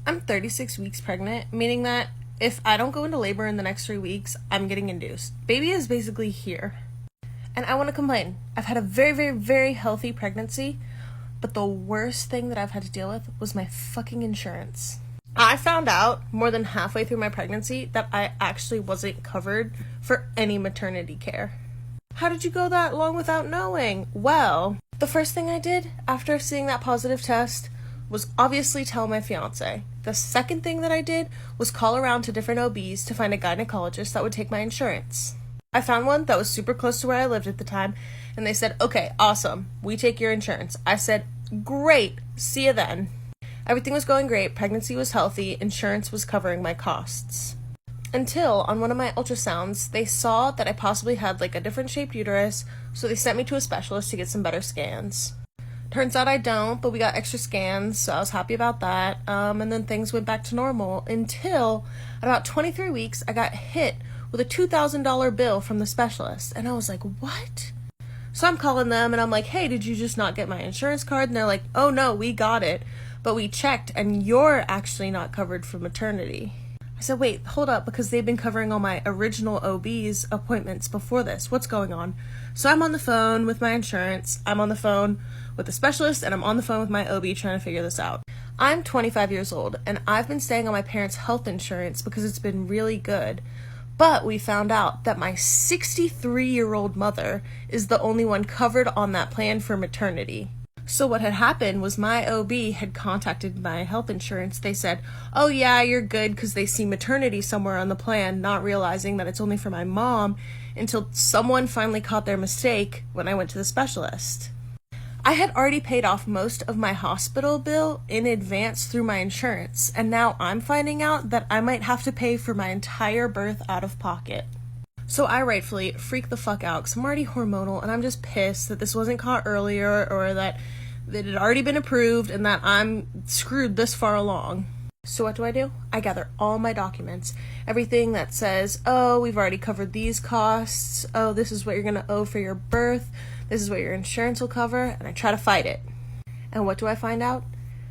I'm 36 weeks pregnant, meaning that if I don't go into labor in the next 3 weeks, I'm getting induced. Baby is basically here. And I want to complain. I've had a very, very, very healthy pregnancy, but the worst thing that I've had to deal with was my fucking insurance. I found out more than halfway through my pregnancy that I actually wasn't covered for any maternity care. How did you go that long without knowing? Well, the first thing I did after seeing that positive test was obviously tell my fiance. The second thing that I did was call around to different OBs to find a gynecologist that would take my insurance. I found one that was super close to where I lived at the time, and they said, okay, awesome, we take your insurance. I said, great, see you then. Everything was going great, pregnancy was healthy, insurance was covering my costs. Until, on one of my ultrasounds, they saw that I possibly had like a different shaped uterus, so they sent me to a specialist to get some better scans. Turns out I don't, but we got extra scans, so I was happy about that. And then things went back to normal until at about 23 weeks, I got hit with a $2,000 bill from the specialist. And I was like, what? So I'm calling them and I'm like, hey, did you just not get my insurance card? And they're like, oh no, we got it, but we checked and you're actually not covered for maternity. I said, wait, hold up, because they've been covering all my original OB's appointments before this. What's going on? So I'm on the phone with my insurance, I'm on the phone with the specialist, and I'm on the phone with my OB trying to figure this out. I'm 25 years old, and I've been staying on my parents' health insurance because it's been really good. But we found out that my 63-year-old mother is the only one covered on that plan for maternity. So what had happened was my OB had contacted my health insurance. They said, oh yeah, you're good, because they see maternity somewhere on the plan, not realizing that it's only for my mom, until someone finally caught their mistake when I went to the specialist. I had already paid off most of my hospital bill in advance through my insurance, and now I'm finding out that I might have to pay for my entire birth out of pocket. So I rightfully freak the fuck out because I'm already hormonal and I'm just pissed that this wasn't caught earlier, or that it had already been approved and that I'm screwed this far along. So what do? I gather all my documents, everything that says, oh, we've already covered these costs, oh, this is what you're gonna owe for your birth, this is what your insurance will cover, and I try to fight it. And what do I find out?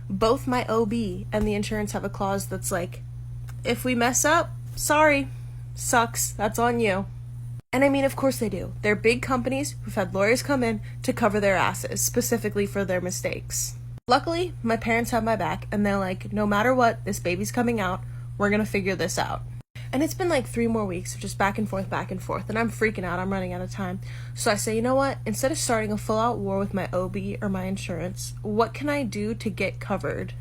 Both my OB and the insurance have a clause that's like, if we mess up, sorry, sucks, that's on you. And I mean, of course they do. They're big companies who've had lawyers come in to cover their asses, specifically for their mistakes. Luckily, my parents have my back, and they're like, no matter what, this baby's coming out, we're gonna figure this out. And it's been like 3 more weeks of just back and forth, and I'm freaking out, I'm running out of time. So I say, you know what, instead of starting a full-out war with my OB or my insurance, what can I do to get covered?